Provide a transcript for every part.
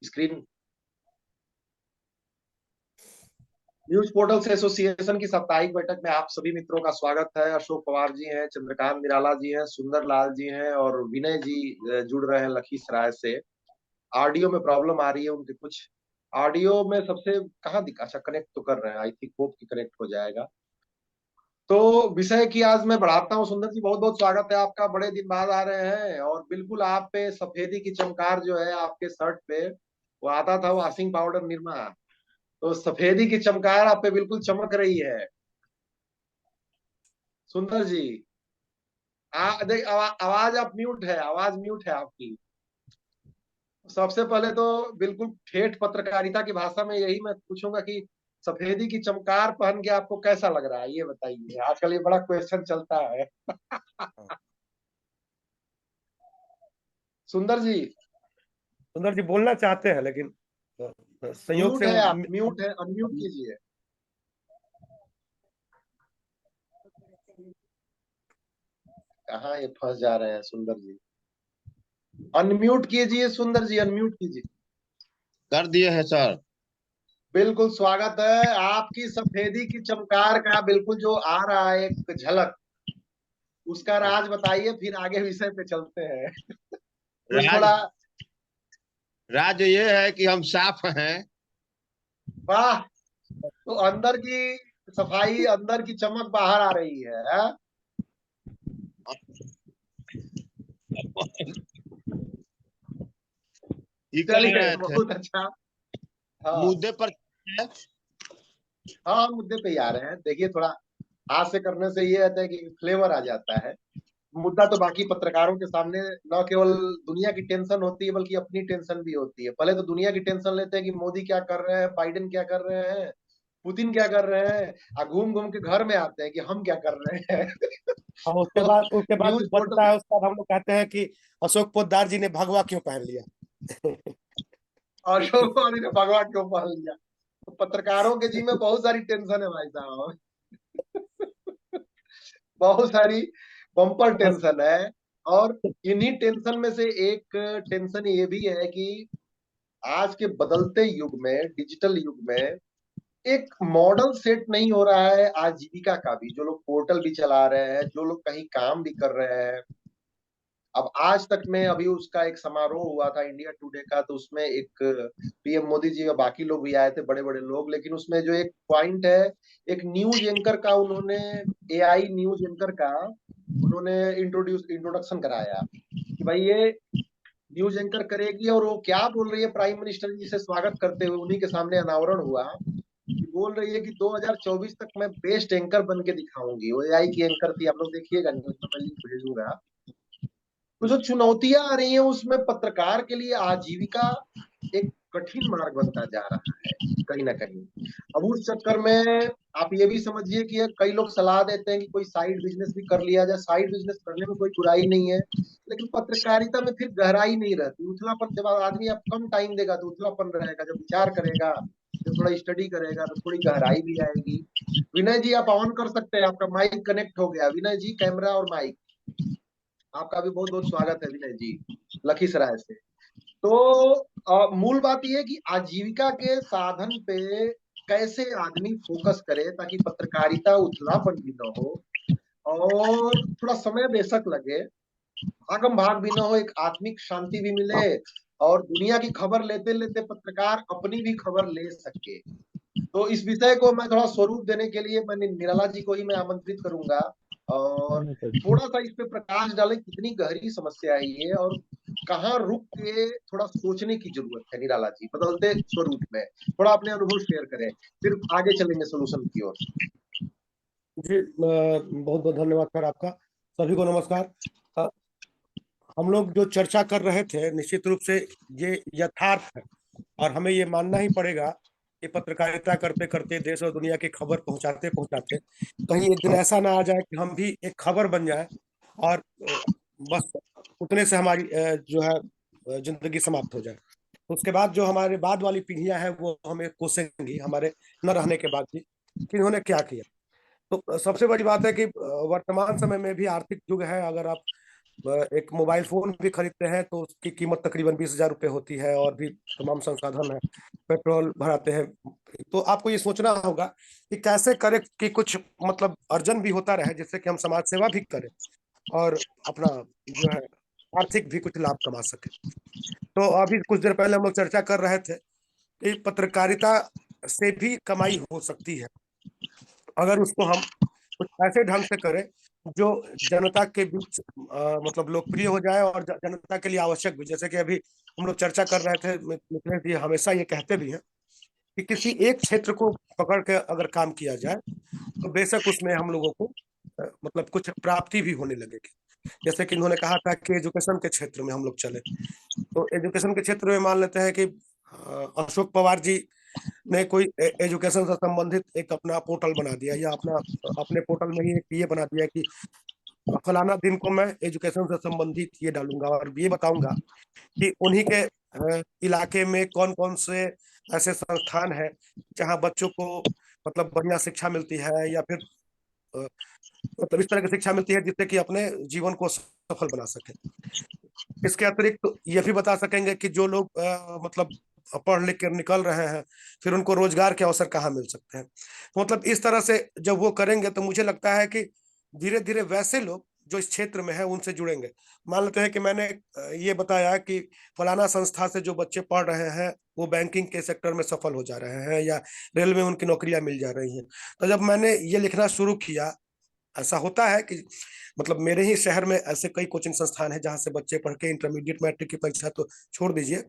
Screen. News portals association की साप्ताहिक बैठक में आप सभी मित्रों का स्वागत है। अशोक पवार जी हैं, चंद्रकांत निराला जी हैं, सुंदर लाल जी हैं और विनय जी जुड़ रहे हैं लखीसराय से। ऑडियो में प्रॉब्लम आ रही है उनके कुछ। ऑडियो में सबसे कहाँ दिखा, अच्छा कनेक्ट तो कर रहे हैं, आई थिंक होप कि कनेक्ट हो जाएगा। तो विषय की आज मैं बढ़ाता हूँ। सुंदर जी बहुत बहुत स्वागत है आपका, बड़े दिन बाद आ रहे हैं और बिल्कुल आप पे सफेदी की चमकार जो है आपके शर्ट पे, वो आता था वॉशिंग पाउडर निरमा, तो सफेदी की चमकार आप पे बिल्कुल चमक रही है। सुंदर जी देख आवाज आप म्यूट है, आवाज म्यूट है आपकी। सबसे पहले तो बिल्कुल ठेठ पत्रकारिता की भाषा में यही मैं पूछूंगा कि सफेदी की चमकार पहन के आपको कैसा लग रहा है, ये बताइए। आजकल ये बड़ा क्वेश्चन चलता है। सुंदर जी सुंदर जी बोलना चाहते हैं लेकिन संयोग म्यूट से है, आप म्यूट है, अनम्यूट कीजिए। कहाँ ये फंस जा रहे हैं सुंदर जी। अनम्यूट कीजिए सुंदर जी, अनम्यूट कीजिए। कर दिए हैं सर। बिल्कुल स्वागत है। आपकी सफेदी की चमकार का बिल्कुल जो आ रहा है एक झलक, उसका राज बताइए, फिर आगे विषय पे चलते हैं। कुछ राज थोड़ा। राज ये है कि हम साफ हैं। वाह, तो अंदर की सफाई, अंदर की चमक बाहर आ रही है। ये कह चलिए रहे थे बहुत अच्छा। हाँ मुद्दे पर है। हाँ, मुद्दे पे ही आ रहे हैं। देखिए थोड़ा हाथ से करने से ये रहता है कि फ्लेवर आ जाता है। मुद्दा तो बाकी पत्रकारों के सामने न केवल दुनिया की टेंशन होती है बल्कि अपनी टेंशन भी होती है। पहले तो दुनिया की टेंशन लेते हैं कि मोदी क्या कर रहे हैं, बाइडेन क्या कर रहे हैं, पुतिन क्या कर रहे हैं, और घूम घूम के घर में आते हैं कि हम क्या कर रहे हैं। और तो उसके बाद जो न्यूज बचता पोर्टल। है उसका हम लोग कहते हैं कि अशोक पोद्दार जी ने भगवा क्यों पहन लिया। अशोक कुमार ने भगवा क्यों पहन लिया। तो पत्रकारों के जी में बहुत सारी टेंशन है भाई साहब, बहुत सारी बम्पर बस टेंशन है। और इन्हीं टेंशन में से एक टेंशन ये भी है कि आज के बदलते युग में, डिजिटल युग में, एक मॉडल सेट नहीं हो रहा है आजीविका का भी। जो लोग पोर्टल भी चला रहे हैं, जो लोग कहीं काम भी कर रहे हैं। अब आज तक में अभी उसका एक समारोह हुआ था इंडिया टुडे का, तो उसमें एक पीएम मोदी जी और बाकी लोग भी आए थे, बड़े बड़े लोग। लेकिन उसमें जो एक पॉइंट है, एक न्यूज एंकर का उन्होंने, एआई न्यूज एंकर का उन्होंने इंट्रोडक्शन कराया कि भाई ये न्यूज एंकर करेगी। और वो क्या बोल रही है, प्राइम मिनिस्टर जी से स्वागत करते हुए उन्हीं के सामने अनावरण हुआ, कि बोल रही है कि 2024 तक मैं बेस्ट एंकर बन के दिखाऊंगी। वो एआई की एंकर थी, आप लोग देखिएगा न्यूज में, मैं लिंक भेजूंगा। तो जो चुनौतियां आ रही हैं उसमें पत्रकार के लिए आजीविका एक कठिन मार्ग बनता जा रहा है कहीं ना कहीं। अब उस चक्कर में आप ये भी समझिए कि कई लोग सलाह देते हैं कि कोई साइड बिजनेस भी कर लिया जाए। साइड बिजनेस करने में कोई बुराई नहीं है, लेकिन पत्रकारिता में फिर गहराई नहीं रहती, उथलापन। जब आदमी आप कम टाइम देगा तो उथलापन रहेगा, जब विचार करेगा, जब थोड़ा स्टडी करेगा तो थोड़ी गहराई भी आएगी। विनय जी आप ऑन कर सकते हैं, आपका माइक कनेक्ट हो गया। विनय जी कैमरा और माइक। आपका भी बहुत बहुत स्वागत है विनय जी, लखीसराय से। तो मूल बात यह है कि आजीविका के साधन पे कैसे आदमी फोकस करे ताकि पत्रकारिता उथलापन भी न हो और थोड़ा समय बेशक लगे, भागम भाग भी ना हो, एक आत्मिक शांति भी मिले और दुनिया की खबर लेते लेते पत्रकार अपनी भी खबर ले सके। तो इस विषय को मैं थोड़ा स्वरूप देने के लिए मैं निराला जी को ही मैं आमंत्रित करूंगा और थोड़ा सा इस पे प्रकाश डालें, कितनी गहरी समस्या है ये और कहाँ रुक के थोड़ा सोचने की जरूरत है। निराला जी बदलते स्वरूप में थोड़ा अपने अनुभव शेयर करें, फिर आगे चलेंगे सोल्यूशन की ओर। जी बहुत बहुत धन्यवाद सर आपका। सभी को नमस्कार। अ, हम लोग जो चर्चा कर रहे थे निश्चित रूप से ये यथार्थ है और हमें ये मानना ही पड़ेगा कि पत्रकारिता करते करते देश और दुनिया की खबर पहुंचाते पहुंचाते कहीं एक दिन ऐसा ना आ जाए कि हम भी एक खबर बन जाए और बस उतने से हमारी जो है जिंदगी समाप्त हो जाए। उसके बाद जो हमारे बाद वाली पीढ़ियां हैं वो हमें कोसेंगी हमारे न रहने के बाद भी कि इन्होंने क्या किया। तो सबसे बड़ी बात है कि वर्तमान समय में भी आर्थिक युग है। अगर आप एक मोबाइल फोन भी खरीदते हैं तो उसकी कीमत तकरीबन 20,000 रुपये होती है, और भी तमाम संसाधन है, पेट्रोल भराते हैं। तो आपको ये सोचना होगा कि कैसे करें कि कुछ मतलब अर्जन भी होता रहे, जिससे कि हम समाज सेवा भी करें और अपना जो है आर्थिक भी कुछ लाभ कमा सके। तो अभी कुछ देर पहले हम लोग चर्चा कर रहे थे कि पत्रकारिता से भी कमाई हो सकती है, अगर उसको हम कुछ ऐसे ढंग से करें जो जनता के बीच मतलब लोकप्रिय हो जाए और जनता के लिए आवश्यक भी। जैसे कि अभी हम लोग चर्चा कर रहे थे, मिथिलेश जी हमेशा ये कहते भी हैं कि किसी एक क्षेत्र को पकड़ के अगर काम किया जाए तो बेशक उसमें हम लोगों को मतलब कुछ प्राप्ति भी होने लगेगी। जैसे कि इन्होंने कहा था कि एजुकेशन के क्षेत्र में हम लोग चले, तो एजुकेशन के क्षेत्र में मान लेते हैं कि अशोक पवार जी ने कोई एजुकेशन से संबंधित एक अपना पोर्टल बना दिया, या अपना अपने पोर्टल में ही एक ये बना दिया कि फलाना दिन को मैं एजुकेशन से संबंधित ये डालूंगा और ये बताऊंगा कि उन्हीं के इलाके में कौन कौन से ऐसे संस्थान है जहाँ बच्चों को मतलब बढ़िया शिक्षा मिलती है, या फिर अ, मतलब इस तरह की शिक्षा मिलती है जिससे कि अपने जीवन को सफल बना सके। इसके अतिरिक्त तो ये भी बता सकेंगे कि जो लोग मतलब पढ़ लिख कर निकल रहे हैं, फिर उनको रोजगार के अवसर कहाँ मिल सकते हैं। तो मतलब इस तरह से जब वो करेंगे तो मुझे लगता है कि धीरे धीरे वैसे लोग जो इस क्षेत्र में है उनसे जुड़ेंगे। मान लेते हैं कि मैंने ये बताया कि फलाना संस्था से जो बच्चे पढ़ रहे हैं वो बैंकिंग के सेक्टर में सफल हो जा रहे हैं, या रेलवे में उनकी नौकरियां मिल जा रही हैं। तो जब मैंने ये लिखना शुरू किया, ऐसा होता है कि मतलब मेरे ही शहर में ऐसे कई कोचिंग संस्थान हैं जहां से बच्चे पढ़ के इंटरमीडिएट मैट्रिक की परीक्षा तो छोड़ दीजिए,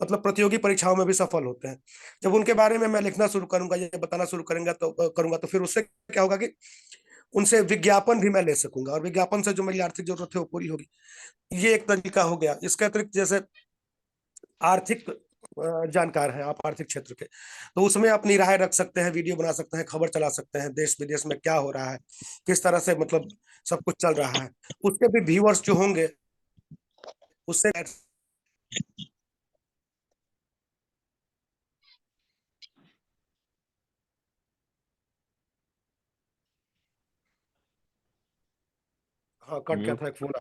मतलब प्रतियोगी परीक्षाओं में भी सफल होते हैं। जब उनके बारे में मैं लिखना शुरू करूंगा, ये बताना शुरू करूंगा तो फिर उससे क्या होगा कि उनसे विज्ञापन भी मैं ले सकूंगा, और विज्ञापन से जो मेरी आर्थिक जरूरत है वो पूरी होगी। ये एक तरीका हो गया। इसके अतिरिक्त जैसे आर्थिक जानकार हैं आप आर्थिक क्षेत्र के, तो उसमें अपनी राय रख सकते हैं, वीडियो बना सकते हैं, खबर चला सकते हैं देश विदेश में क्या हो रहा है, किस तरह से मतलब सब कुछ चल रहा है। उसके भी व्यूअर्स जो होंगे उससे। हाँ, कट गया म्यूट। था, एक फोन।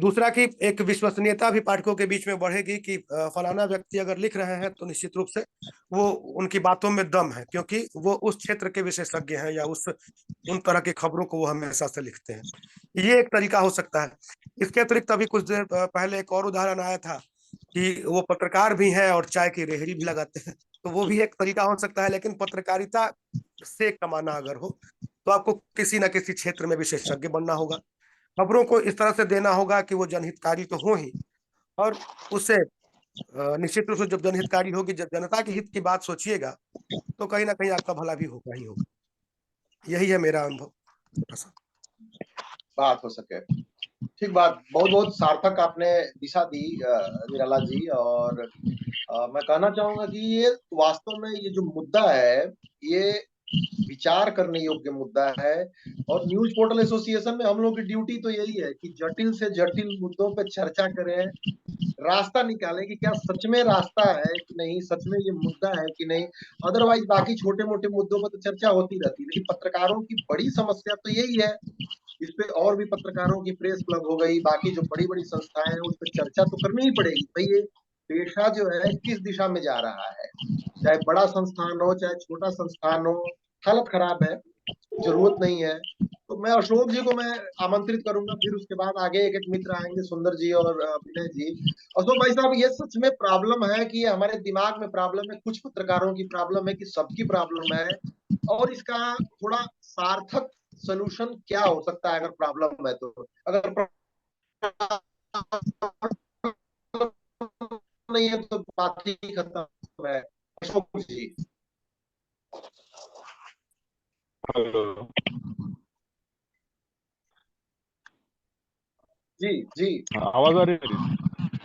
दूसरा कि एक विश्वसनीयता भी पाठकों के बीच में बढ़ेगी कि फलाना व्यक्ति अगर लिख रहे हैं तो निश्चित रूप से वो उनकी बातों में दम है, क्योंकि वो उस क्षेत्र के विशेषज्ञ हैं, या उस उन तरह की खबरों को वो हमेशा से लिखते हैं। ये एक तरीका हो सकता है। इसके अतिरिक्त अभी कुछ देर पहले एक और उदाहरण आया था कि वो पत्रकार भी हैं और चाय की रेहड़ी भी लगाते हैं, तो वो भी एक तरीका हो सकता है। लेकिन पत्रकारिता से कमाना अगर हो तो आपको किसी न किसी क्षेत्र में विशेषज्ञ बनना होगा, खबरों को इस तरह से देना होगा कि वो जनहितकारी तो हो ही, और उससे निश्चित रूप से जब जनहितकारी होगी, जब जनता के हित की बात सोचिएगा तो कहीं ना कहीं आपका भला भी होगा ही होगा। यही है मेरा अनुभव, छोटा सा। बात हो सके। ठीक बात, बहुत बहुत सार्थक आपने दिशा दी निराला जी। और मैं कहना चाहूंगा कि ये वास्तव में ये जो मुद्दा है ये विचार करने योग्य मुद्दा है। और न्यूज पोर्टल एसोसिएशन में हम लोग की ड्यूटी तो यही है कि जटिल से जटिल मुद्दों पर चर्चा करें, रास्ता निकालें कि क्या सच में रास्ता है कि नहीं, सच में ये मुद्दा है कि नहीं। अदरवाइज बाकी छोटे मोटे मुद्दों पर तो चर्चा होती रहती है, लेकिन पत्रकारों की बड़ी समस्या तो यही है। इस पे और भी पत्रकारों की प्रेस क्लब हो गई, बाकी जो बड़ी बड़ी संस्थाएं हैं उस पर चर्चा तो करनी ही पड़ेगी भाई, ये पेशा जो है किस दिशा में जा रहा है। चाहे बड़ा संस्थान हो चाहे छोटा संस्थान हो, हालत खराब है, जरूरत नहीं है। तो मैं अशोक जी को मैं आमंत्रित करूंगा, फिर उसके बाद आगे एक एक मित्र आएंगे, सुंदर जी और विनय जी। अशोक भाई साहब, ये सच में प्रॉब्लम है कि ये हमारे दिमाग में प्रॉब्लम है, कुछ पत्रकारों की प्रॉब्लम है कि सबकी प्रॉब्लम है? और इसका थोड़ा सार्थक सोल्यूशन क्या हो सकता है अगर प्रॉब्लम है तो? अगर नहीं है तो बात ही खत्म है। अशोक जी। हेलो। जी जी। हाँ, आवाज आ रही है मेरी?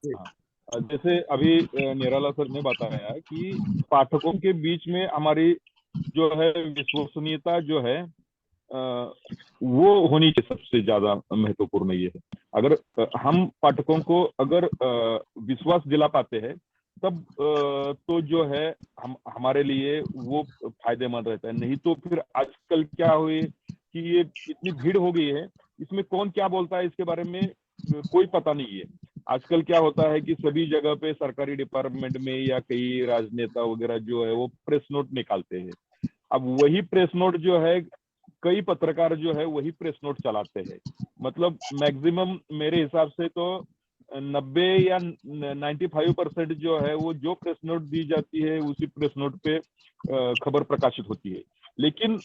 जी हाँ। जैसे अभी निराला सर ने बताया कि पाठकों के बीच में हमारी जो है विश्वसनीयता जो है वो होनी चाहिए। सबसे ज्यादा महत्वपूर्ण ये है, अगर हम पाठकों को अगर विश्वास दिला पाते हैं तब तो जो है हम हमारे लिए वो फायदेमंद रहता है। नहीं तो फिर आजकल क्या हुई कि ये इतनी भीड़ हो गई है इसमें कौन क्या बोलता है इसके बारे में कोई पता नहीं है। आजकल क्या होता है कि सभी जगह पे सरकारी डिपार्टमेंट में या कई राजनेता वगैरह जो है वो प्रेस नोट निकालते हैं। अब वही प्रेस नोट जो है कई पत्रकार जो है वही प्रेस नोट चलाते हैं। मतलब मैक्सिमम मेरे हिसाब से तो 90 या 95% जो है वो जो प्रेस नोट दी जाती है उसी प्रेस नोट पे खबर प्रकाशित होती है। लेकिन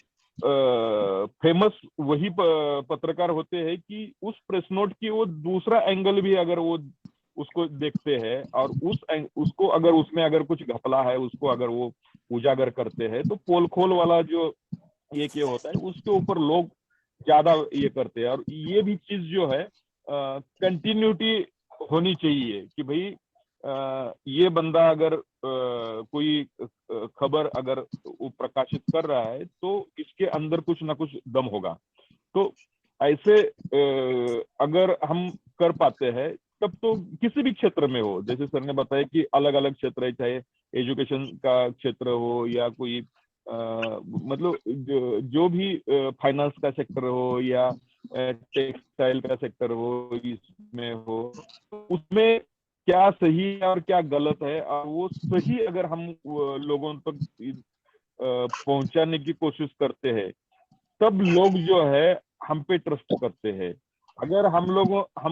फेमस वही पत्रकार होते हैं कि उस प्रेस नोट की वो दूसरा एंगल भी अगर वो उसको देखते हैं और उसको अगर उसमें अगर कुछ घपला है उसको अगर वो उजागर करते हैं तो पोल खोल वाला जो ये होता है उसके ऊपर लोग ज्यादा ये करते हैं। और ये भी चीज जो है कंटिन्यूटी होनी चाहिए कि भाई ये बंदा अगर कोई खबर अगर वो प्रकाशित कर रहा है तो इसके अंदर कुछ ना कुछ दम होगा। तो ऐसे अगर हम कर पाते हैं तब तो किसी भी क्षेत्र में हो, जैसे सर ने बताया कि अलग अलग क्षेत्र है, चाहे एजुकेशन का क्षेत्र हो या कोई मतलब जो भी फाइनेंस का सेक्टर हो या टेक्सटाइल का सेक्टर हो, इसमें हो, उसमें क्या सही है और क्या गलत है और वो सही अगर हम लोगों तक पहुंचाने की कोशिश करते हैं तब लोग जो है हम पे ट्रस्ट करते हैं। अगर हम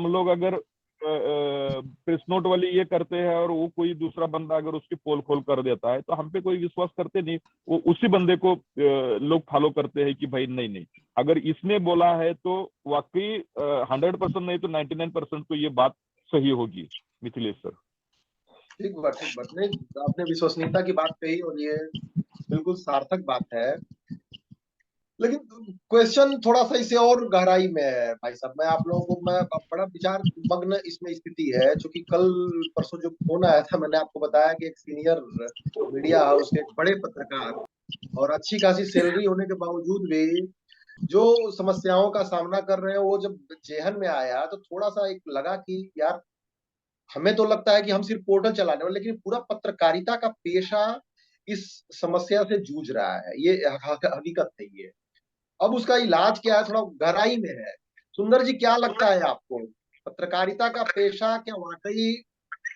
लोग अगर प्रेस नोट वाली ये करते हैं और वो कोई दूसरा बंदा अगर उसकी पोल खोल कर देता है तो हम पे कोई विश्वास करते नहीं, वो उसी बंदे को लोग फॉलो करते हैं कि भाई नहीं नहीं अगर इसने बोला है तो वाकई 100% नहीं तो 99% तो ये बात सही होगी। मिथिलेश सर। ठीक बात नहीं, आपने विश्वसनीयता की बात कही और ये बिल्कुल सार्थक बात है। लेकिन क्वेश्चन थोड़ा सा इसे और गहराई में है भाई साहब। मैं आप लोगों को मैं बड़ा विचार मग्न इसमें स्थिति है, क्योंकि कल परसों जो फोन आया था मैंने आपको बताया कि एक सीनियर मीडिया हाउस के एक बड़े पत्रकार और अच्छी खासी सैलरी होने के बावजूद भी जो समस्याओं का सामना कर रहे हैं, वो जब जेहन में आया तो थोड़ा सा एक लगा कि यार हमें तो लगता है कि हम सिर्फ पोर्टल चलाने वाले, लेकिन पूरा पत्रकारिता का पेशा इस समस्या से जूझ रहा है। ये हकीकत है ये। अब उसका इलाज क्या है, थोड़ा गहराई में है। सुंदर जी, क्या लगता है आपको, पत्रकारिता का पेशा क्या वाकई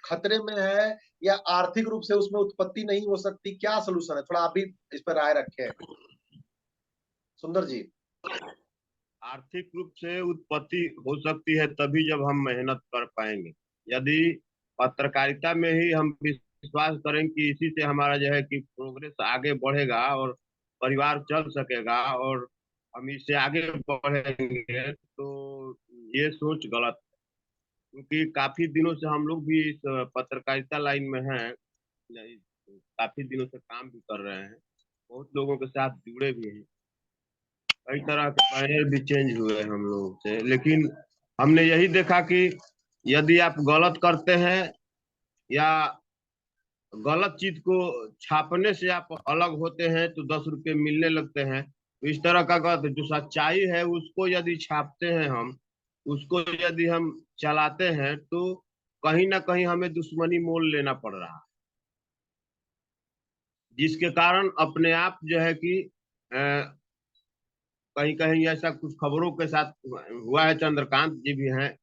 खतरे में है या आर्थिक रूप से उसमें उत्पत्ति नहीं हो सकती? क्या सोल्यूशन है, थोड़ा आप भी इस पर राय रखें सुंदर जी। आर्थिक रूप से उत्पत्ति हो सकती है तभी जब हम मेहनत कर पाएंगे। यदि पत्रकारिता में ही हम विश्वास करें कि इसी से हमारा जो है कि प्रोग्रेस आगे बढ़ेगा और परिवार चल सकेगा और हम इससे आगे बढ़ेंगे, तो ये सोच गलत है। क्योंकि काफी दिनों से हम लोग भी इस पत्रकारिता लाइन में हैं, काफी दिनों से काम भी कर रहे हैं, बहुत लोगों के साथ जुड़े भी हैं, कई तरह के पैनल भी चेंज हुए हम लोगों से। लेकिन हमने यही देखा कि यदि आप गलत करते हैं या गलत चीज को छापने से आप अलग होते हैं तो 10 रुपये मिलने लगते हैं। तो इस तरह का गलत, जो सच्चाई है उसको यदि छापते हैं हम, उसको यदि हम चलाते हैं तो कहीं ना कहीं हमें दुश्मनी मोल लेना पड़ रहा है, जिसके कारण अपने आप जो है कि कहीं कहीं ऐसा कुछ खबरों के साथ हुआ है। चंद्रकांत जी भी हैं,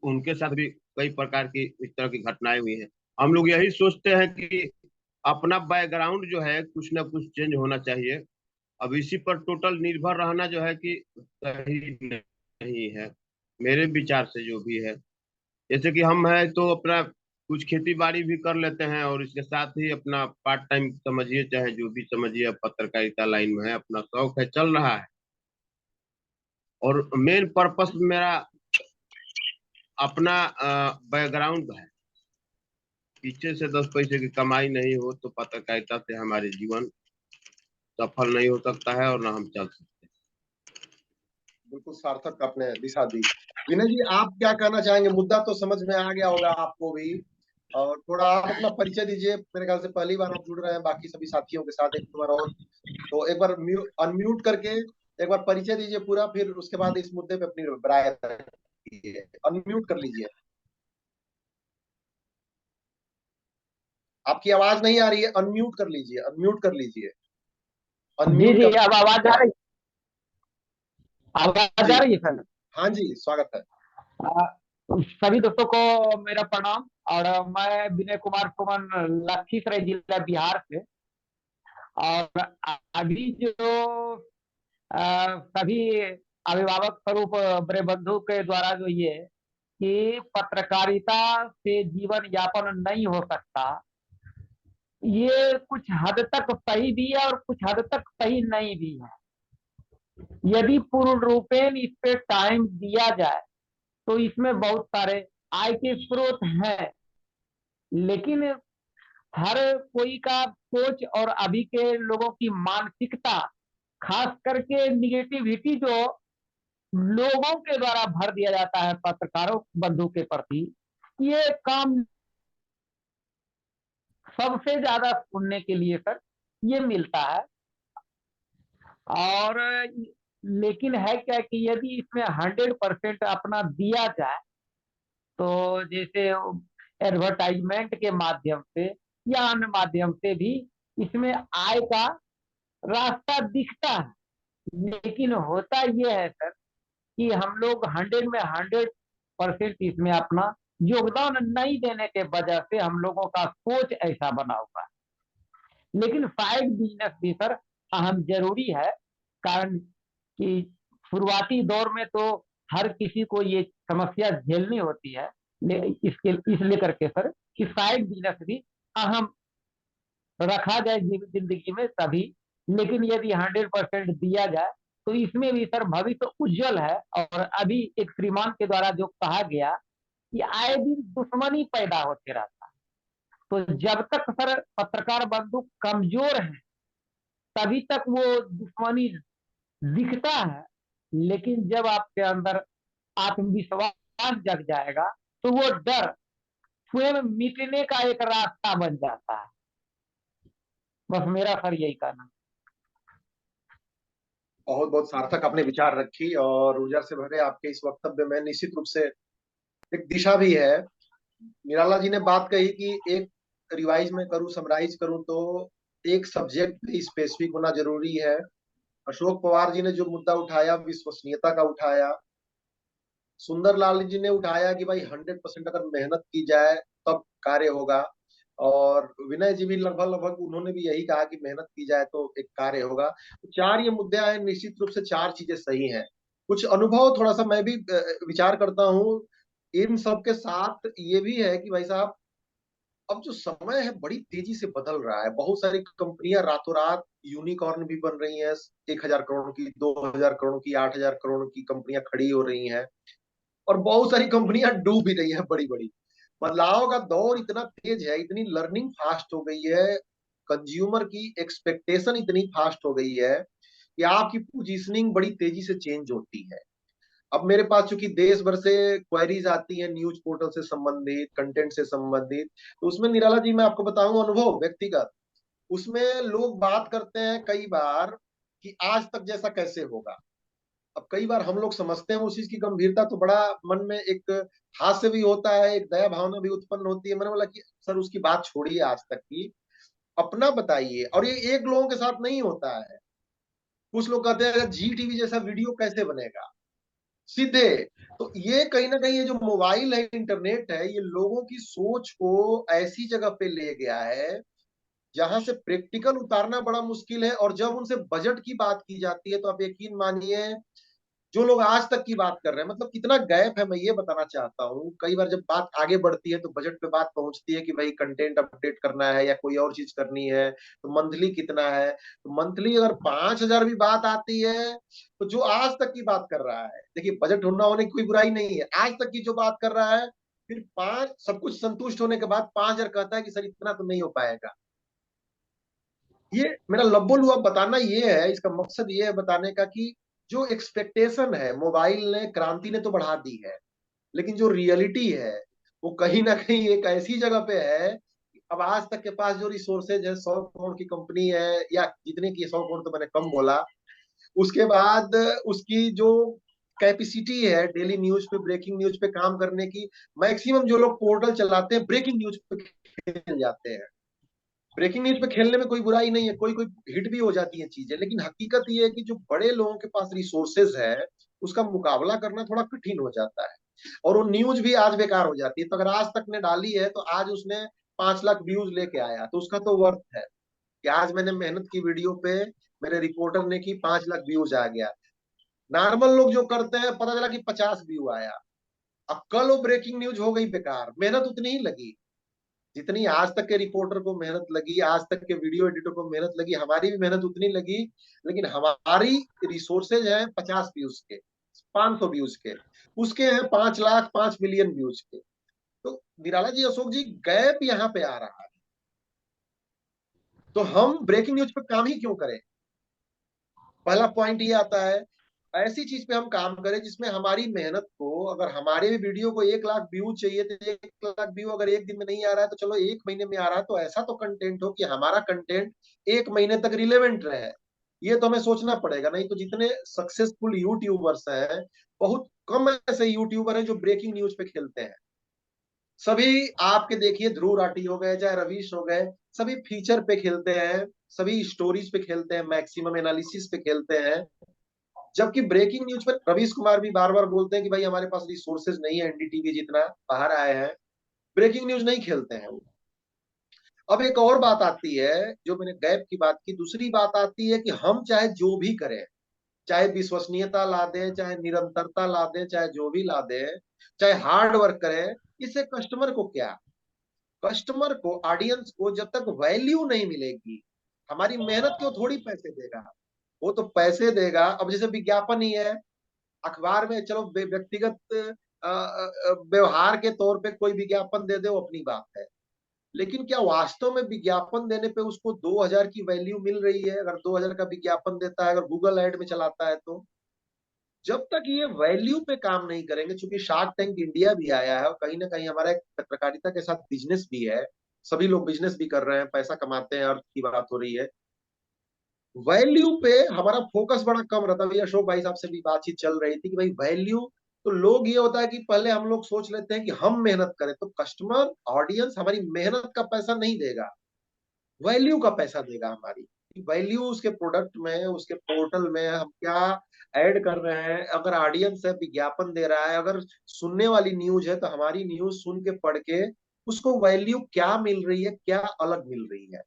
उनके साथ भी कई प्रकार की इस तरह की घटनाएं हुई हैं। हम लोग यही सोचते हैं कि अपना बैकग्राउंड जो है कुछ ना कुछ चेंज होना चाहिए। अब इसी पर टोटल निर्भर रहना जो है कि सही नहीं है मेरे विचार से, जो भी है। जैसे कि हम हैं तो अपना कुछ खेती बाड़ी भी कर लेते हैं और इसके साथ ही अपना पार्ट टाइम समझिए चाहे जो भी समझिए, पत्रकारिता लाइन में है, अपना शौक है, चल रहा है। और मेन पर्पस मेरा अपना बैकग्राउंड है, पीछे से 10 पैसे की कमाई नहीं हो तो पत्रकारिता से हमारे जीवन सफल नहीं हो सकता है और ना हम चल सकते। बिल्कुल सार्थक आपने दिशा दी। विनय जी, आप क्या कहना चाहेंगे? मुद्दा तो समझ में आ गया होगा आपको भी, और थोड़ा आप अपना परिचय दीजिए। मेरे ख्याल से पहली बार आप जुड़ रहे हैं बाकी सभी साथियों के साथ एक बार और, तो एक बार अनम्यूट करके एक बार परिचय दीजिए पूरा, फिर उसके बाद इस मुद्दे पे अपनी राय रखिए। अनम्यूट कर लीजिए। आपकी आवाज नहीं आ रही है, अनम्यूट कर लीजिए, अनम्यूट कर लीजिए। जी अनम्यूट जी, का अब आवाज आ रही? आवाज जी आ रही है सर? हाँ जी, स्वागत है। आ, सभी दोस्तों को मेरा प्रणाम। और मैं विनय कुमार सुमन, लखीसराय जिला बिहार से। और अभी जो सभी अभिभावक स्वरूप बड़े बंधु के द्वारा जो ये कि पत्रकारिता से जीवन यापन नहीं हो सकता, ये कुछ हद तक सही भी है और कुछ हद तक सही नहीं भी है। यदि पूर्ण रूपेण इस पे टाइम दिया जाए तो इसमें बहुत सारे आय के स्रोत हैं, लेकिन हर कोई का सोच और अभी के लोगों की मानसिकता, खास करके निगेटिविटी जो लोगों के द्वारा भर दिया जाता है पत्रकारों बंधु के प्रति, ये काम सबसे ज्यादा सुनने के लिए सर ये मिलता है। और लेकिन है क्या कि यदि इसमें 100% अपना दिया जाए तो जैसे एडवर्टाइजमेंट के माध्यम से या अन्य माध्यम से भी इसमें आय का रास्ता दिखता है। लेकिन होता यह है सर कि हम लोग 100 में 100% इसमें अपना योगदान नहीं देने के वजह से हम लोगों का सोच ऐसा बना हुआ है। लेकिन साइड बिजनेस भी सर अहम जरूरी है, कारण कि शुरुआती दौर में तो हर किसी को ये समस्या झेलनी होती है। इसके इसलिए करके सर कि साइड बिजनेस भी अहम रखा जाए जिंदगी में तभी। लेकिन यदि 100% दिया जाए तो इसमें भी सर भविष्य उज्जवल है। और अभी एक श्रीमान के द्वारा जो कहा गया कि आए दिन दुश्मनी पैदा होते रहता है, तो जब तक सर पत्रकार बंधु कमजोर है तभी तक वो दुश्मनी दिखता है। लेकिन जब आपके अंदर आत्मविश्वास जग जाएगा तो वो डर स्वयं मिटने का एक रास्ता बन जाता है। बस मेरा सर यही कहना। बहुत बहुत सार्थक आपने विचार रखी और ऊर्जा से भरे आपके इस वक्तव्य में निश्चित रूप से एक दिशा भी है। निराला जी ने बात कही कि एक रिवाइज में करूं, समराइज करूं तो एक सब्जेक्ट भी स्पेसिफिक होना जरूरी है। अशोक पवार जी ने जो मुद्दा उठाया, विश्वसनीयता का उठाया, सुंदरलाल जी ने उठाया कि भाई 100% अगर मेहनत की जाए तब कार्य होगा, और विनय जी भी लगभग लगभग उन्होंने भी यही कहा कि मेहनत की जाए तो एक कार्य होगा। तो चार ये मुद्दे आए, निश्चित रूप से चार चीजें सही हैं। कुछ अनुभव थोड़ा सा मैं भी विचार करता हूँ इन सब के साथ। ये भी है कि भाई साहब, अब जो समय है बड़ी तेजी से बदल रहा है। बहुत सारी कंपनियां रातों रात यूनिकॉर्न भी बन रही हैं। 1,000 करोड़ की, 2,000 करोड़ की, 8,000 करोड़ की कंपनियां खड़ी हो रही हैं, और बहुत सारी कंपनियां डूब भी रही है बड़ी बड़ी। बदलाव का दौर इतना तेज है, इतनी लर्निंग फास्ट हो गई है, कंज्यूमर की एक्सपेक्टेशन इतनी फास्ट हो गई है कि आपकी पोजीशनिंग बड़ी तेजी से चेंज होती है। अब मेरे पास चूंकि देश भर से क्वेरीज आती हैं न्यूज पोर्टल से संबंधित, कंटेंट से संबंधित, तो उसमें निराला जी मैं आपको बताऊं अनुभव व्यक्तिगत, उसमें लोग बात करते हैं कई बार कि आज तक जैसा कैसे होगा। अब कई बार हम लोग समझते हैं उस चीज की गंभीरता, तो बड़ा मन में एक हास्य भी होता है, एक दया भावना भी उत्पन्न होती है। मैंने बोला कि सर उसकी बात छोड़िए आज तक की, अपना बताइए। और ये एक लोगों के साथ नहीं होता है। कुछ लोग कहते हैं जी टीवी जैसा वीडियो कैसे बनेगा सीधे। तो ये कहीं ना कहीं ये जो मोबाइल है, इंटरनेट है, ये लोगों की सोच को ऐसी जगह पे ले गया है जहां से प्रैक्टिकल उतारना बड़ा मुश्किल है। और जब उनसे बजट की बात की जाती है तो आप यकीन मानिए, जो लोग आज तक की बात कर रहे हैं, मतलब कितना गैप है, मैं ये बताना चाहता हूँ। कई बार जब बात आगे बढ़ती है तो बजट पे बात पहुंचती है कि भाई कंटेंट अपडेट करना है या कोई और चीज करनी है तो मंथली कितना है। तो मंथली अगर 5,000 भी बात आती है तो जो आज तक की बात कर रहा है, देखिए बजट होना होने की कोई बुराई नहीं है, आज तक की जो बात कर रहा है, फिर पांच सब कुछ संतुष्ट होने के बाद 5,000 कहता है कि सर इतना तो नहीं हो पाएगा। ये मेरा लब्बो लुआ बताना ये है, इसका मकसद ये है बताने का कि जो एक्सपेक्टेशन है, मोबाइल ने, क्रांति ने तो बढ़ा दी है, लेकिन जो रियलिटी है वो कहीं ना कहीं एक ऐसी जगह पे है कि अब आज तक के पास जो रिसोर्सेज है, 100 करोड़ की कंपनी है, या जितने की 100 करोड़ तो मैंने कम बोला, उसके बाद उसकी जो कैपेसिटी है डेली न्यूज पे, ब्रेकिंग न्यूज पे काम करने की, मैक्सिमम जो लोग पोर्टल चलाते हैं ब्रेकिंग न्यूज पे खेल जाते हैं। ब्रेकिंग न्यूज पे खेलने में कोई बुराई नहीं है, कोई कोई हिट भी हो जाती है चीजें, लेकिन हकीकत ये है कि जो बड़े लोगों के पास रिसोर्सेज है उसका मुकाबला करना थोड़ा कठिन हो जाता है, और वो न्यूज भी आज बेकार हो जाती है। तो अगर आज तक ने डाली है तो आज उसने 5 लाख व्यूज लेके आया, तो उसका तो वर्थ है कि आज मैंने मेहनत की वीडियो पे, मेरे रिपोर्टर ने की 5 लाख व्यूज आ गया। नॉर्मल लोग जो करते हैं, पता चला कि 50 व्यू आया, अब कल वो ब्रेकिंग न्यूज हो गई बेकार, मेहनत उतनी ही लगी जितनी आज तक के रिपोर्टर को मेहनत लगी, आज तक के वीडियो एडिटर को मेहनत लगी, हमारी भी मेहनत उतनी लगी। लेकिन हमारी रिसोर्सेज हैं 50 व्यूज के, 500 व्यूज के, उसके हैं 5 लाख 5 मिलियन व्यूज के। तो निराला जी, अशोक जी, गैप यहाँ पे आ रहा है। तो हम ब्रेकिंग न्यूज पे काम ही क्यों करें? पहला पॉइंट ये आता है, ऐसी चीज पे हम काम करें जिसमें हमारी मेहनत को, अगर हमारे भी वीडियो को 1 लाख व्यू चाहिए तो 1 लाख व्यू अगर एक दिन में नहीं आ रहा है तो चलो 1 महीने में आ रहा है, तो ऐसा तो कंटेंट हो कि हमारा कंटेंट 1 महीने तक रिलेवेंट रहे। ये तो हमें सोचना पड़ेगा, नहीं तो जितने सक्सेसफुल यूट्यूबर्स हैं, बहुत कम ऐसे यूट्यूबर हैं जो ब्रेकिंग न्यूज पे खेलते हैं। सभी आपके देखिए, ध्रुव राठी हो गए चाहे रवीश हो गए, सभी फीचर पे खेलते हैं, सभी स्टोरीज पे खेलते हैं, मैक्सिमम एनालिसिस पे खेलते हैं। जबकि ब्रेकिंग न्यूज पर रवीश कुमार भी बार बार बोलते हैं कि भाई हमारे पास रिसोर्सेज नहीं है, एनडीटीवी जितना बाहर आए हैं, ब्रेकिंग न्यूज नहीं खेलते हैं वो। अब एक और बात आती है, जो मैंने गैप की बात की, दूसरी बात आती है कि हम चाहे जो भी करें, चाहे विश्वसनीयता ला दें, चाहे निरंतरता ला दें, चाहे जो भी ला दें, चाहे हार्ड वर्क करें, इससे कस्टमर को क्या? कस्टमर को, ऑडियंस को जब तक वैल्यू नहीं मिलेगी, हमारी मेहनत क्यों थोड़ी पैसे देगा? वो तो पैसे देगा। अब जैसे विज्ञापन ही है, अखबार में चलो व्यक्तिगत व्यवहार के तौर पे कोई विज्ञापन दे दे, वो अपनी बात है। लेकिन क्या वास्तव में विज्ञापन देने पे उसको 2,000 की वैल्यू मिल रही है? अगर 2,000 का विज्ञापन देता है, अगर गूगल एड में चलाता है, तो जब तक ये वैल्यू पे काम नहीं करेंगे, चूंकि शार्क टैंक इंडिया भी आया है और कहीं ना कहीं हमारा एक पत्रकारिता के साथ बिजनेस भी है, सभी लोग बिजनेस भी कर रहे हैं, पैसा कमाते हैं, अर्थ की बात हो रही है, वैल्यू पे हमारा फोकस बड़ा कम रहता है। भैया अशोक भाई साहब से भी बातचीत चल रही थी कि भाई वैल्यू, तो लोग ये होता है कि पहले हम लोग सोच लेते हैं कि हम मेहनत करें, तो कस्टमर, ऑडियंस हमारी मेहनत का पैसा नहीं देगा, वैल्यू का पैसा देगा। हमारी वैल्यू उसके प्रोडक्ट में, उसके पोर्टल में हम क्या ऐड कर रहे हैं। अगर ऑडियंस है, विज्ञापन दे रहा है, अगर सुनने वाली न्यूज है, तो हमारी न्यूज सुन के पढ़ के उसको वैल्यू क्या मिल रही है, क्या अलग मिल रही है।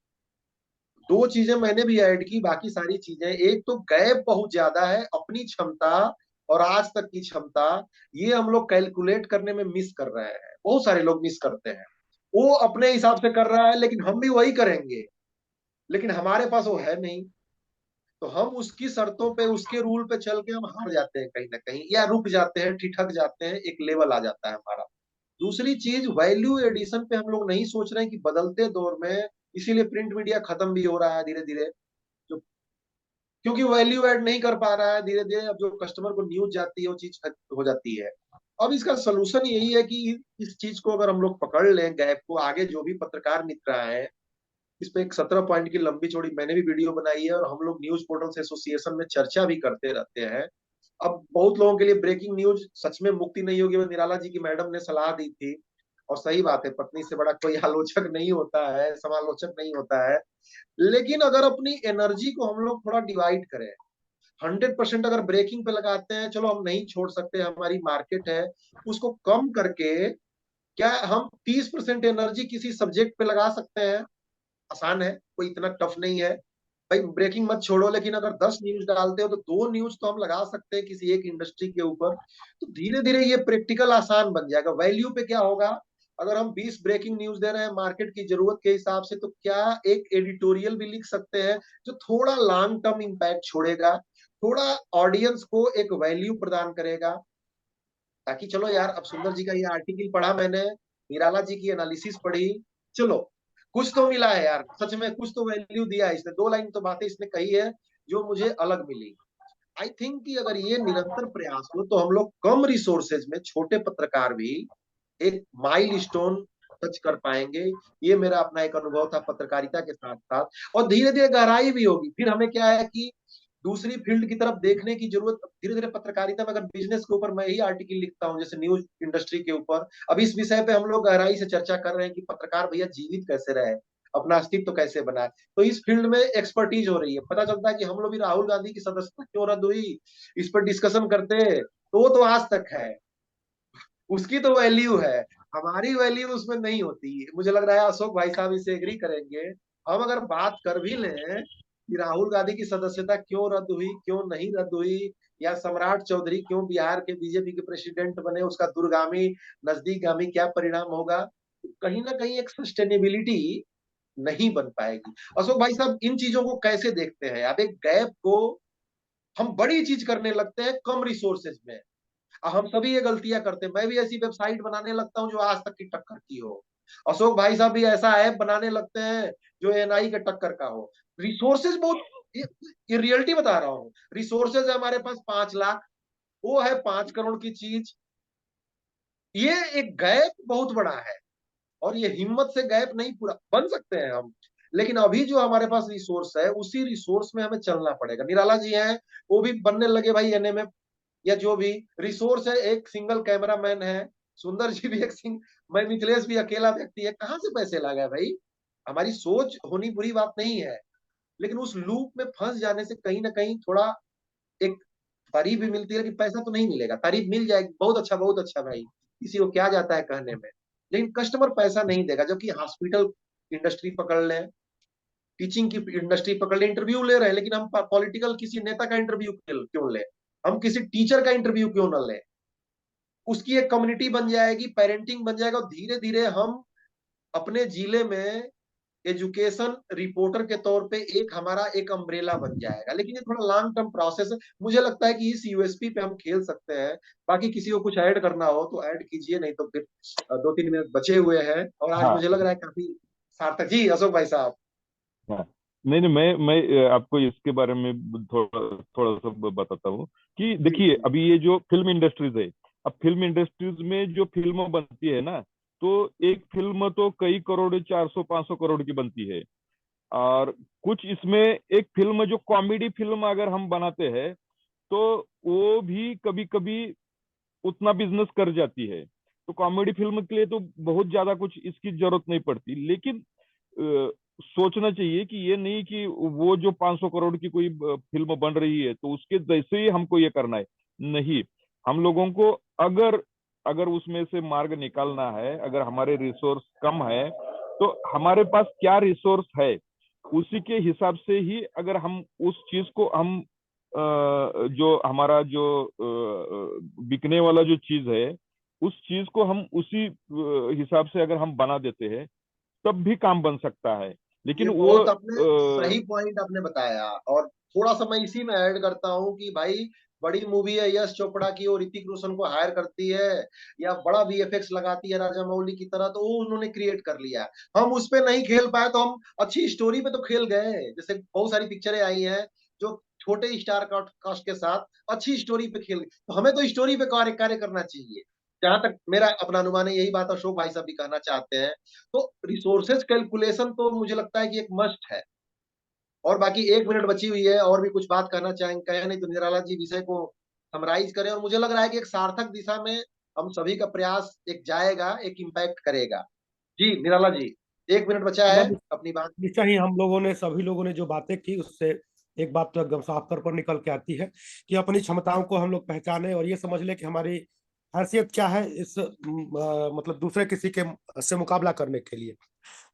दो चीजें मैंने भी ऐड की, बाकी सारी चीजें, एक तो गैप बहुत ज्यादा है, अपनी क्षमता और आज तक की क्षमता, ये हम लोग कैलकुलेट करने में मिस कर रहे हैं। बहुत सारे लोग मिस करते हैं, वो अपने हिसाब से कर रहा है, लेकिन हम भी वही करेंगे, लेकिन हमारे पास वो है नहीं। तो हम उसकी शर्तों पे, उसके रूल पे चल के हम हार जाते हैं कहीं ना कहीं, या रुक जाते हैं, ठिठक जाते हैं, एक लेवल आ जाता है हमारा। दूसरी चीज, वैल्यू एडिशन पे हम लोग नहीं सोच रहे हैं कि बदलते दौर में, इसीलिए प्रिंट मीडिया खत्म भी हो रहा है धीरे धीरे, जो, क्योंकि वैल्यू ऐड नहीं कर पा रहा है धीरे धीरे। अब जो कस्टमर को न्यूज जाती है वो चीज हो जाती है। अब इसका सोल्यूशन यही है कि इस चीज को अगर हम लोग पकड़ लें, गैप को, आगे जो भी पत्रकार मित्र आए हैं, इस पे एक 17 पॉइंट की लंबी चौड़ी मैंने भी वीडियो बनाई है, और हम लोग न्यूज पोर्टल्स एसोसिएशन में चर्चा भी करते रहते हैं। अब बहुत लोगों के लिए ब्रेकिंग न्यूज सच में मुक्ति नहीं होगी, वो निराला जी की मैडम ने सलाह दी थी, और सही बात है, पत्नी से बड़ा कोई आलोचक नहीं होता है, समालोचक नहीं होता है। लेकिन अगर अपनी एनर्जी को हम लोग थोड़ा डिवाइड करें, 100% अगर ब्रेकिंग पे लगाते हैं, चलो हम नहीं छोड़ सकते, हमारी मार्केट है, उसको कम करके क्या हम 30% एनर्जी किसी सब्जेक्ट पे लगा सकते हैं? आसान है, कोई इतना टफ नहीं है। भाई ब्रेकिंग मत छोड़ो, लेकिन अगर 10 न्यूज डालते हो तो 2 न्यूज तो हम लगा सकते हैं किसी एक इंडस्ट्री के ऊपर। तो धीरे धीरे ये प्रैक्टिकल आसान बन जाएगा। वैल्यू पे क्या होगा, अगर हम 20 ब्रेकिंग न्यूज दे रहे हैं मार्केट की जरूरत के हिसाब से, तो क्या एक एडिटोरियल भी लिख सकते हैं जो थोड़ा लॉन्ग टर्म इम्पैक्ट छोड़ेगा, थोड़ा ऑडियंस को एक वैल्यू प्रदान करेगा, ताकि चलो यार, अब सुंदर जी का ये आर्टिकल पढ़ा मैंने, निराला जी की एनालिसिस पढ़ी, चलो कुछ तो मिला है यार, सच में कुछ तो वैल्यू दिया है इसने, 2 लाइन तो बातें इसने कही है जो मुझे अलग मिली। आई थिंक कि अगर ये निरंतर प्रयास हो, तो हम लोग कम रिसोर्सेज में, छोटे पत्रकार भी एक माइल स्टोन टच कर पाएंगे। ये मेरा अपना एक अनुभव था पत्रकारिता के साथ साथ, और धीरे धीरे गहराई भी होगी। फिर हमें क्या है कि दूसरी फील्ड की तरफ देखने की जरूरत, धीरे धीरे पत्रकारिता में, अगर बिजनेस के ऊपर मैं ही आर्टिकल लिखता हूँ, जैसे न्यूज इंडस्ट्री के ऊपर, अब इस विषय पे हम लोग गहराई से चर्चा कर रहे हैं कि पत्रकार भैया जीवित कैसे रहे, अपना अस्तित्व कैसे बनाए। तो इस फील्ड में एक्सपर्टीज हो रही है। पता चलता है कि हम लोग भी राहुल गांधी की सदस्यता क्यों रद्द हुई, इस पर डिस्कशन करते हैं, तो वो तो आज तक है, उसकी तो वैल्यू है, हमारी वैल्यू उसमें नहीं होती। मुझे लग रहा है अशोक भाई साहब इसे एग्री करेंगे। हम अगर बात कर भी लें कि राहुल गांधी की सदस्यता क्यों रद्द हुई, क्यों नहीं रद्द हुई, या सम्राट चौधरी क्यों बिहार के बीजेपी के प्रेसिडेंट बने, उसका दूरगामी नजदीकगामी क्या परिणाम होगा, तो कहीं ना कहीं एक सस्टेनेबिलिटी नहीं बन पाएगी। अशोक भाई साहब इन चीजों को कैसे देखते हैं? अब एक गैप को हम बड़ी चीज करने लगते हैं कम रिसोर्सेज में, हम सभी ये गलतियां करते हैं। मैं भी ऐसी वेबसाइट बनाने लगता हूँ जो आज तक की टक्कर की हो, अशोक भाई साहब भी ऐसा ऐप बनाने लगते हैं जो एनआई के टक्कर का हो। रिसोर्सेज बहुत, ये रियलिटी बता रहा हूँ, रिसोर्सेज है हमारे पास 5 लाख, वो है 5 करोड़ की चीज। ये एक गैप बहुत बड़ा है, और ये हिम्मत से गैप नहीं पूरा बन सकते हैं हम, लेकिन अभी जो हमारे पास रिसोर्स है उसी रिसोर्स में हमें चलना पड़ेगा। निराला जी हैं, वो भी बनने लगे भाई एनएमएफ, या जो भी रिसोर्स है, एक सिंगल कैमरा मैन है, सुंदर जी भी मैं मिथिलेश भी अकेला व्यक्ति है, कहाँ से पैसे ला गए भाई? हमारी सोच होनी बुरी बात नहीं है, लेकिन उस लूप में फंस जाने से कहीं ना कहीं थोड़ा एक तारीफ भी मिलती है कि पैसा तो नहीं मिलेगा, तारीफ मिल जाएगी, बहुत अच्छा भाई, किसी को क्या जाता है कहने में, लेकिन कस्टमर पैसा नहीं देगा। जबकि हॉस्पिटल इंडस्ट्री पकड़ ले, टीचिंग की इंडस्ट्री पकड़ ले, इंटरव्यू ले रहे हैं, लेकिन हम पॉलिटिकल किसी नेता का इंटरव्यू क्यों ले, हम किसी टीचर का इंटरव्यू क्यों ना ले? उसकी एक कम्युनिटी बन जाएगी, पेरेंटिंग बन जाएगा, और धीरे धीरे हम अपने जिले में एजुकेशन रिपोर्टर के तौर पे एक हमारा एक अम्ब्रेला बन जाएगा। लेकिन ये थोड़ा लॉन्ग टर्म प्रोसेस है। मुझे लगता है कि इस यूएसपी पे हम खेल सकते हैं। बाकी किसी को कुछ ऐड करना हो तो ऐड कीजिए, नहीं तो फिर 2-3 मिनट बचे हुए हैं, और आज हाँ मुझे लग रहा है काफी सार्थक। जी अशोक भाई साहब। हाँ। नहीं नहीं, मैं आपको इसके बारे में थोड़ा थोड़ा सा बताता हूँ कि जी देखिए, जी अभी ये जो फिल्म इंडस्ट्रीज है, अब फिल्म इंडस्ट्रीज में जो फिल्म बनती है ना, तो एक फिल्म तो कई करोड़, 400-500 करोड़ की बनती है। और कुछ इसमें एक फिल्म जो कॉमेडी फिल्म अगर हम बनाते हैं, तो वो भी कभी कभी उतना बिजनेस कर जाती है। तो कॉमेडी फिल्म के लिए तो बहुत ज्यादा कुछ इसकी जरूरत नहीं पड़ती, लेकिन सोचना चाहिए कि ये नहीं कि वो जो 500 करोड़ की कोई फिल्म बन रही है तो उसके जैसे ही हमको ये करना है। नहीं, हम लोगों को अगर अगर उसमें से मार्ग निकालना है, अगर हमारे रिसोर्स कम है, तो हमारे पास क्या रिसोर्स है उसी के हिसाब से ही अगर हम उस चीज को हम जो हमारा जो बिकने वाला जो चीज है, उस चीज को हम उसी हिसाब से अगर हम बना देते हैं, तब भी काम बन सकता है। लेकिन ये वो बहुत आपने सही पॉइंट आपने बताया, और थोड़ा सा मैं इसी में ऐड करता हूँ कि भाई बड़ी मूवी है यश चोपड़ा की, और ऋतिक रोशन को हायर करती है, या बड़ा वीएफएक्स लगाती है राजा मौली की तरह, तो वो उन्होंने क्रिएट कर लिया। हम उस पे नहीं खेल पाए तो हम अच्छी स्टोरी पे तो खेल गए। जैसे बहुत सारी पिक्चरें आई हैं जो छोटे स्टार कास्ट के साथ अच्छी स्टोरी पे खेल गए, तो हमें तो स्टोरी पे कार्य कार्य करना चाहिए। जहां तक मेरा अपना अनुमान है, यही बात अशोक भाई साहब भी कहना चाहते हैं। तो रिसोर्सेज कैलकुलेशन तो मुझे लगता है कि एक मस्ट है। और बाकी 1 मिनट बची हुई है, और भी कुछ बात करना चाहेंगे कहे, नहीं तो निराला जी विषय को समराइज करें। और मुझे लग रहा है कि एक सार्थक दिशा में हम सभी का प्रयास एक जाएगा, एक इम्पैक्ट करेगा। जी निराला जी, 1 मिनट बचा है अपनी बात। निश्चय ही हम लोगों ने, सभी लोगों ने जो बातें की, उससे एक बात तो एकदम साफ तौर पर निकल के आती है कि अपनी क्षमताओं को हम लोग पहचाने और ये समझ ले कि हमारी हैसियत क्या है इस मतलब दूसरे किसी के से मुकाबला करने के लिए।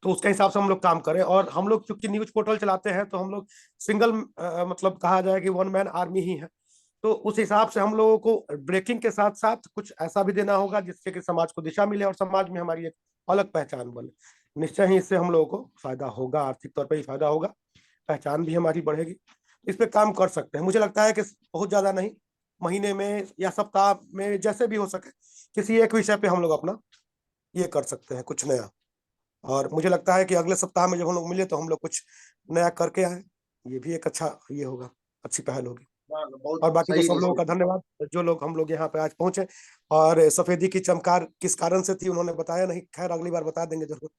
तो उसके हिसाब से हम लोग काम करें। और हम लोग चूंकि न्यूज पोर्टल चलाते हैं, तो हम लोग सिंगल मतलब कहा जाए कि वन मैन आर्मी ही है। तो उस हिसाब से हम लोगों को ब्रेकिंग के साथ साथ कुछ ऐसा भी देना होगा जिससे कि समाज को दिशा मिले और समाज में हमारी एक अलग पहचान बने। निश्चय ही इससे हम लोगों को फायदा होगा, आर्थिक तौर पर ही फायदा होगा, पहचान भी हमारी बढ़ेगी। इस पे काम कर सकते हैं। मुझे लगता है कि बहुत ज्यादा नहीं, महीने में या सप्ताह में जैसे भी हो सके, किसी एक विषय पे हम लोग अपना ये कर सकते हैं कुछ नया। और मुझे लगता है कि अगले सप्ताह में जब हम लोग मिले तो हम लोग कुछ नया करके आए। ये भी एक अच्छा ये होगा, अच्छी पहल होगी। बहुत और बाकी तो सही सब लोगों का धन्यवाद, जो लोग हम लोग यहाँ पे आज पहुंचे। और सफेदी की चमकार किस कारण से थी उन्होंने बताया नहीं, खैर अगली बार बता देंगे जरूर।